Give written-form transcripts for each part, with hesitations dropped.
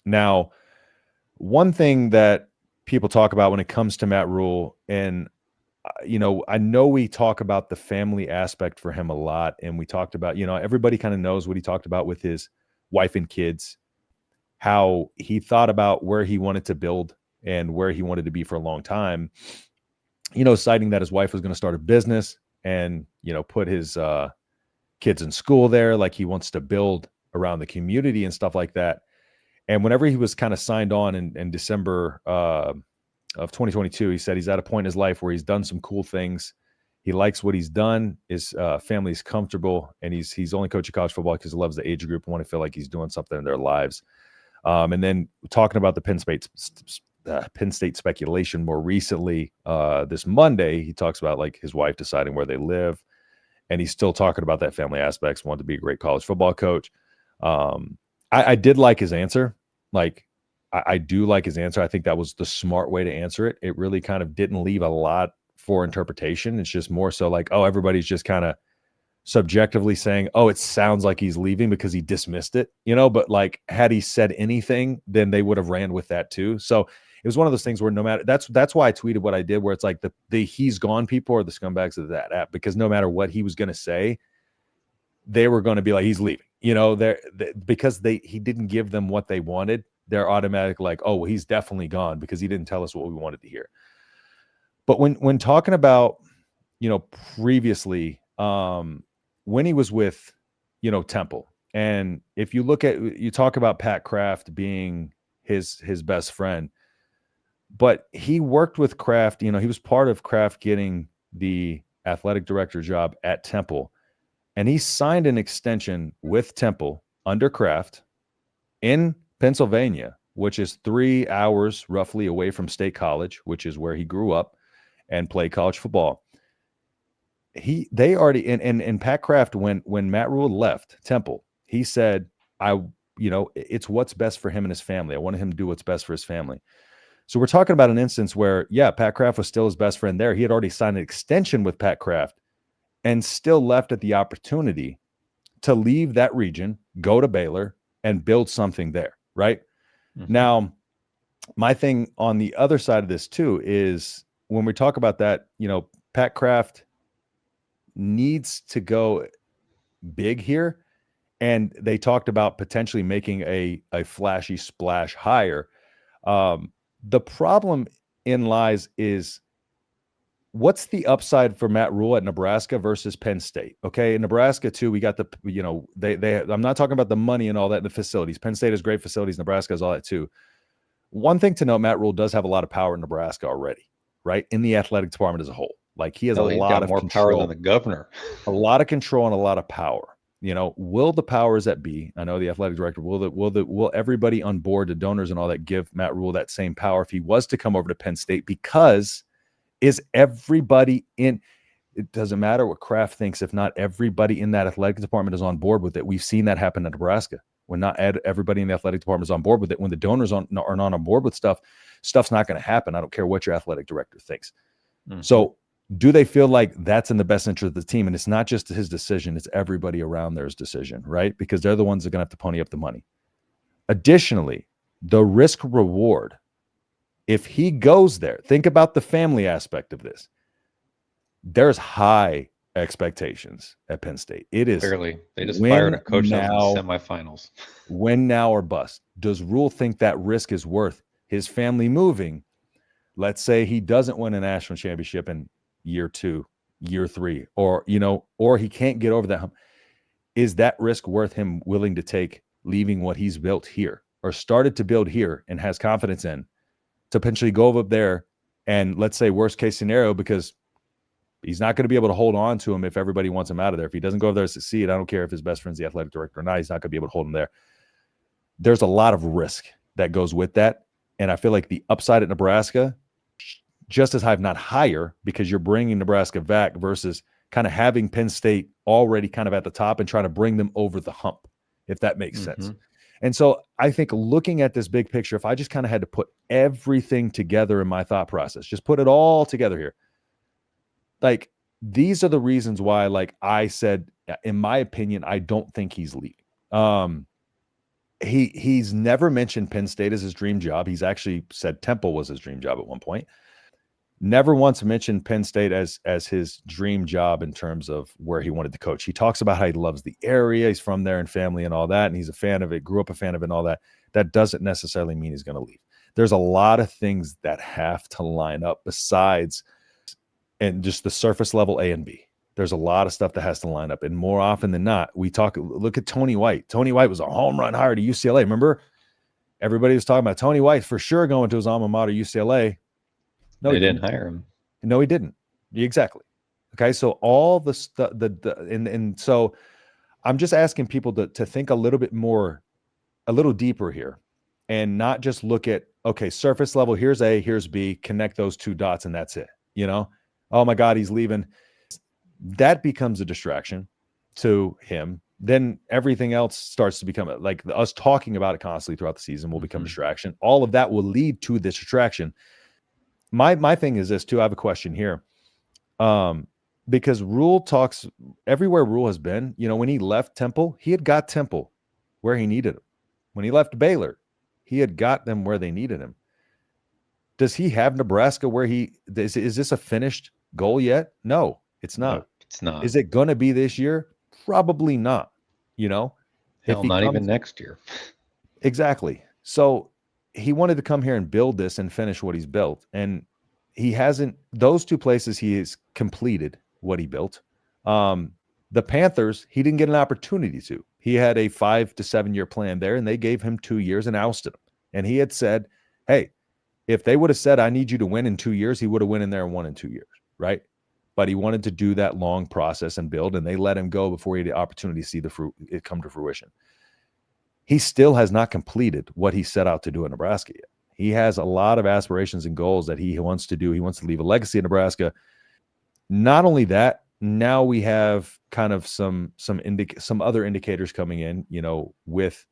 Now, one thing that people talk about when it comes to Matt Rhule, and I know we talk about the family aspect for him a lot, and we talked about, everybody kind of knows what he talked about with his wife and kids, how he thought about where he wanted to build and where he wanted to be for a long time, citing that his wife was going to start a business and, put his kids in school there. Like he wants to build around the community and stuff like that. And whenever he was kind of signed on in December of 2022, he said he's at a point in his life where he's done some cool things. He likes what he's done. His family's comfortable, and he's only coaching college football because he loves the age group and want to feel like he's doing something in their lives. And then talking about the Penn State speculation more recently, this Monday, he talks about like his wife deciding where they live, and he's still talking about that family aspects, wanted to be a great college football coach. I did like his answer. Like, I do like his answer. I think that was the smart way to answer it. It really kind of didn't leave a lot for interpretation. It's just more so like, oh, everybody's just kind of subjectively saying, oh, it sounds like he's leaving because he dismissed it, but like had he said anything, then they would have ran with that too. So it was one of those things where no matter, that's why I tweeted what I did, where it's like the he's gone people are the scumbags of that app, because no matter what he was going to say, they were going to be like, he's leaving, because he didn't give them what they wanted. They're automatic like, oh, well, he's definitely gone because he didn't tell us what we wanted to hear. But when talking about, previously, when he was with, Temple, and if you talk about Pat Kraft being his best friend, but he worked with Kraft, he was part of Kraft getting the athletic director job at Temple, and he signed an extension with Temple under Kraft in Pennsylvania, which is 3 hours roughly away from State College, which is where he grew up and played college football. They already and Pat Kraft, when Matt Rhule left Temple, he said, it's what's best for him and his family. I wanted him to do what's best for his family. So we're talking about an instance where, Pat Kraft was still his best friend there. He had already signed an extension with Pat Kraft and still left at the opportunity to leave that region, go to Baylor, and build something there, right? Mm-hmm. Now, my thing on the other side of this too is when we talk about that, Pat Kraft needs to go big here. And they talked about potentially making a flashy splash hire. The problem in lies is, what's the upside for Matt Rhule at Nebraska versus Penn State? Okay, in Nebraska too, we got the I'm not talking about the money and all that in the facilities. Penn State has great facilities. Nebraska has all that too. One thing to note: Matt Rhule does have a lot of power in Nebraska already, right? In the athletic department as a whole, like he has a lot of more control, power than the governor, a lot of control and a lot of power. Will the powers that be, I know the athletic director, will everybody on board, the donors and all that, give Matt Rhule that same power if he was to come over to Penn State? Because is everybody in, it doesn't matter what Kraft thinks, if not everybody in that athletic department is on board with it. We've seen that happen in Nebraska when not everybody in the athletic department is on board with it. When the donors are not on board with stuff's not going to happen. I don't care what your athletic director thinks. Mm-hmm. So do they feel like that's in the best interest of the team? And it's not just his decision, it's everybody around their's decision, right? Because they're the ones that are going to have to pony up the money. Additionally, the risk reward, if he goes there, think about the family aspect of this. There's high expectations at Penn State. It is clearly they just fired a coach that was in the semifinals. Win now or bust. Does Rhule think that risk is worth his family moving? Let's say he doesn't win a national championship in year 2, year 3, or he can't get over that hump. Is that risk worth him willing to take, leaving what he's built here or started to build here and has confidence in, to potentially go up there and, let's say, worst case scenario, because he's not going to be able to hold on to him if everybody wants him out of there. If he doesn't go over there to succeed, I don't care if his best friend's the athletic director or not, he's not going to be able to hold him there. There's a lot of risk that goes with that. And I feel like the upside at Nebraska, just as high, if not higher, because you're bringing Nebraska back versus kind of having Penn State already kind of at the top and trying to bring them over the hump, if that makes sense. And so I think looking at this big picture, if I just kind of had to put everything together in my thought process, just put it all together here, like, these are the reasons why, like I said, in my opinion, I don't think he's leaving. He's never mentioned Penn State as his dream job. He's actually said Temple was his dream job at one point. Never once mentioned Penn State as his dream job in terms of where he wanted to coach. He talks about how he loves the area. He's from there and family and all that, and he's a fan of it, grew up a fan of it and all that. That doesn't necessarily mean he's going to leave. There's a lot of things that have to line up besides and just the surface level A and B. There's a lot of stuff that has to line up. And more often than not, look at Tony White. Tony White was a home run hire to UCLA. Remember? Everybody was talking about Tony White for sure going to his alma mater, UCLA. No, they didn't hire him. No, he didn't. Exactly. Okay. So all the stuff, and so I'm just asking people to think a little bit more, a little deeper here, and not just look at, okay, surface level, here's A, here's B, connect those two dots, and that's it. Oh my God, he's leaving. That becomes a distraction to him. Then everything else starts to become like us talking about it constantly throughout the season will become distraction. All of that will lead to this distraction. My thing is this too. I have a question here. Because Rhule talks everywhere Rhule has been, when he left Temple, he had got Temple where he needed him. When he left Baylor, he had got them where they needed him. Does he have Nebraska where is this a finished goal yet? No, it's not. No, it's not. Is it going to be this year? Probably not. Hell, not even next year. Exactly. So he wanted to come here and build this and finish what he's built. And he hasn't, those two places he has completed what he built. The Panthers, he didn't get an opportunity to. He had a 5 to 7 year plan there, and they gave him 2 years and ousted him. And he had said, hey, if they would have said, I need you to win in 2 years, he would have went in there and won in 2 years, right? But he wanted to do that long process and build, and they let him go before he had the opportunity to see it come to fruition. He still has not completed what he set out to do in Nebraska yet. He has a lot of aspirations and goals that he wants to do. He wants to leave a legacy in Nebraska. Not only that, now we have kind of some other indicators coming in, with,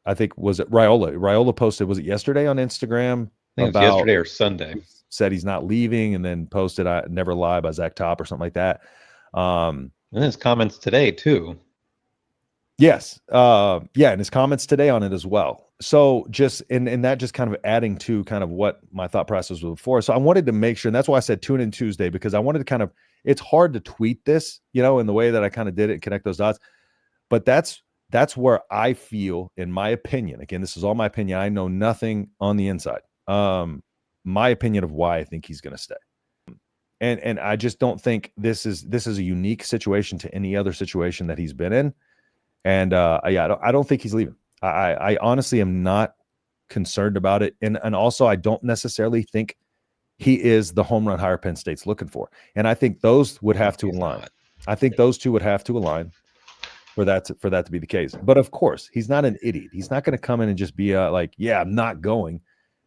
I think, was it Riola? Riola posted, was it yesterday on Instagram? I think it was yesterday or Sunday. Said he's not leaving, and then posted "I Never Lie" by Zach Top or something like that. And his comments today too. Yes. And his comments today on it as well. So just and that just kind of adding to kind of what my thought process was before. So I wanted to make sure, and that's why I said tune in Tuesday, because I wanted to kind of, it's hard to tweet this, in the way that I kind of did it and connect those dots. But that's where I feel, in my opinion, again, this is all my opinion. I know nothing on the inside. My opinion of why I think he's going to stay. And I just don't think this is a unique situation to any other situation that he's been in. And I don't think he's leaving. I honestly am not concerned about it. And also, I don't necessarily think he is the home run hire Penn State's looking for. And I think those would have to align. I think those two would have to align for that to be the case. But of course, he's not an idiot. He's not going to come in and just be like, yeah, I'm not going.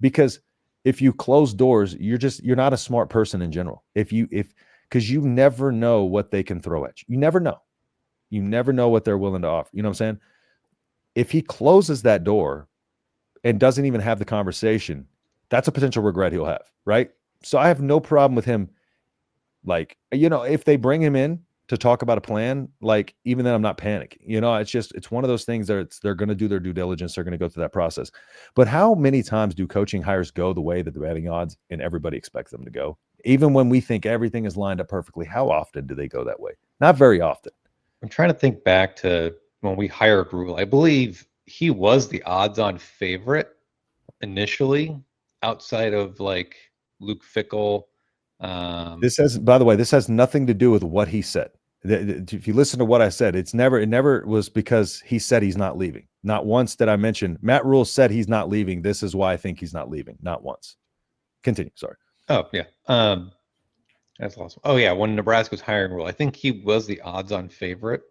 Because if you close doors, you're not a smart person in general. Because you never know what they can throw at you. You never know. You never know what they're willing to offer. You know what I'm saying? If he closes that door and doesn't even have the conversation, that's a potential regret he'll have, right? So I have no problem with him. Like, if they bring him in to talk about a plan, like, even then I'm not panicking. It's one of those things that they're going to do their due diligence. They're going to go through that process. But how many times do coaching hires go the way that the betting odds and everybody expects them to go? Even when we think everything is lined up perfectly, how often do they go that way? Not very often. I'm trying to think back to when we hired Rhule. I believe he was the odds-on favorite initially, outside of like Luke Fickell. By the way, this has nothing to do with what he said. If you listen to what I said, it never was because he said he's not leaving. Not once did I mention Matt Rhule said he's not leaving. This is why I think he's not leaving. Not once. Continue. Sorry. Oh yeah. That's awesome. Oh yeah. When Nebraska was hiring Rhule, I think he was the odds-on favorite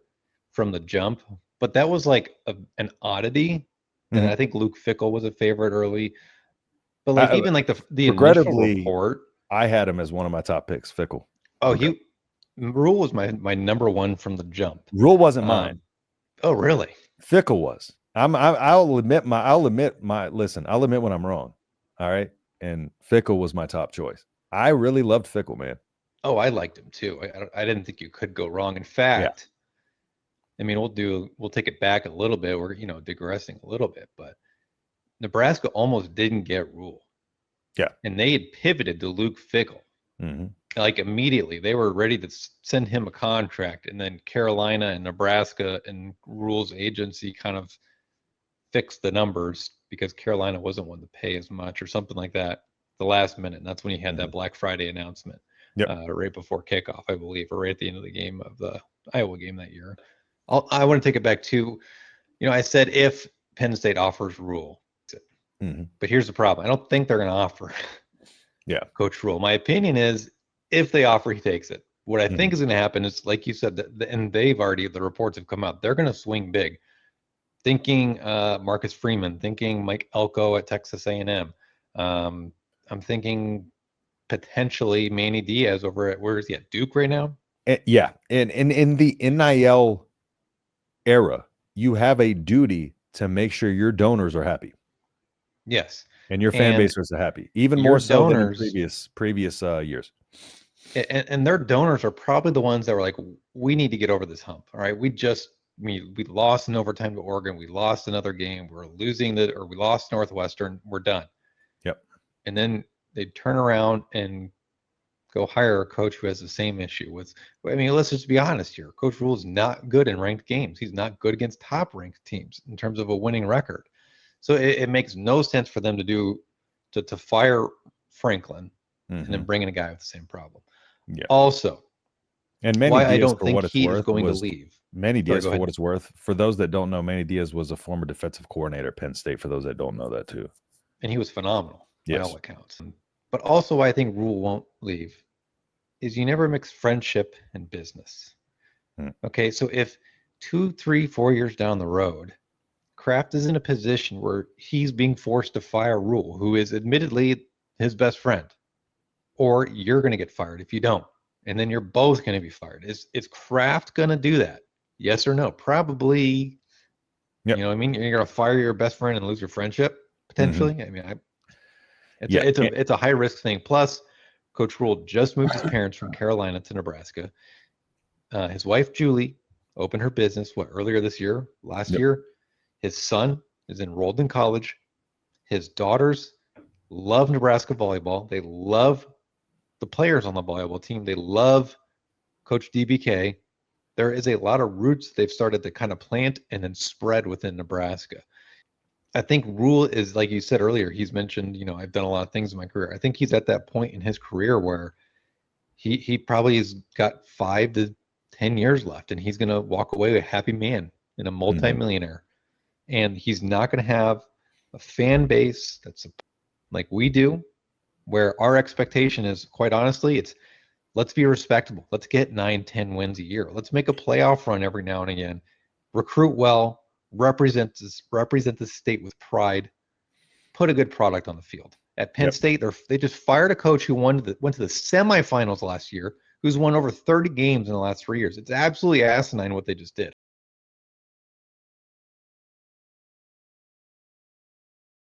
from the jump, but that was like an oddity. And I think Luke Fickell was a favorite early, but like even like the initial report, I had him as one of my top picks. Fickell. Oh, okay. Rhule was my number one from the jump. Rhule wasn't mine. Oh, really? Fickell was. I'll admit when I'm wrong. All right. And Fickell was my top choice. I really loved Fickell, man. Oh, I liked him too. I didn't think you could go wrong. In fact, I mean, we'll take it back a little bit. We're, digressing a little bit, but Nebraska almost didn't get Rhule. Yeah. And they had pivoted to Luke Fickell. Like immediately. They were ready to send him a contract, and then Carolina and Nebraska and Rhule's agency kind of fixed the numbers because Carolina wasn't one to pay as much or something like that the last minute. And that's when he had that Black Friday announcement right before kickoff, I believe, or right at the end of the game of the Iowa game that year. I want to take it back to, I said if Penn State offers Rhule, but here's the problem. I don't think they're going to offer Coach Rhule. My opinion is if they offer, he takes it. What I think is going to happen is, like you said, and the reports have come out, they're going to swing big. Thinking Marcus Freeman, thinking Mike Elko at Texas A&M. I'm thinking potentially Manny Diaz over at, where is he at, Duke right now? Yeah. And in the NIL era, you have a duty to make sure your donors are happy. Yes. And your fan base is happy, even more so than in previous years. And their donors are probably the ones that were like, we need to get over this hump. All right. We lost in overtime to Oregon. We lost another game. We lost Northwestern. We're done. Yep. And then they turn around and go hire a coach who has the same issue with, let's just be honest here. Coach Rhule is not good in ranked games. He's not good against top ranked teams in terms of a winning record. So it makes no sense for them to fire Franklin and then bring in a guy with the same problem. Yeah. Also, and Manny why Diaz, I don't for think what it's he worth, is going to leave. Manny Diaz, for what it's worth, for those that don't know, Manny Diaz was a former defensive coordinator at Penn State, for those that don't know that too. And he was phenomenal by all accounts. But also why I think Rhule won't leave is you never mix friendship and business. Okay, so if 2, 3, 4 years down the road, Kraft is in a position where he's being forced to fire Rhule, who is admittedly his best friend, or you're going to get fired if you don't, and then you're both going to be fired. Is Kraft going to do that? Yes or no? Probably. Yep. You know what I mean? You're going to fire your best friend and lose your friendship potentially. It's a high risk thing. Plus, Coach Rhule just moved his parents from Carolina to Nebraska. His wife Julie opened her business last year. His son is enrolled in college. His daughters love Nebraska volleyball. They love the players on the volleyball team. They love Coach DBK. There is a lot of roots they've started to kind of plant and then spread within Nebraska. I think Rhule is, like you said earlier, he's mentioned, I've done a lot of things in my career. I think he's at that point in his career where he probably has got 5 to 10 years left, and he's going to walk away a happy man and a multimillionaire. And he's not going to have a fan base that's like we do, where our expectation is, quite honestly, let's be respectable. Let's get 9, 10 wins a year. Let's make a playoff run every now and again. Recruit well, represent the state with pride, put a good product on the field. At Penn State, they just fired a coach who went to the semifinals last year, who's won over 30 games in the last 3 years. It's absolutely asinine what they just did.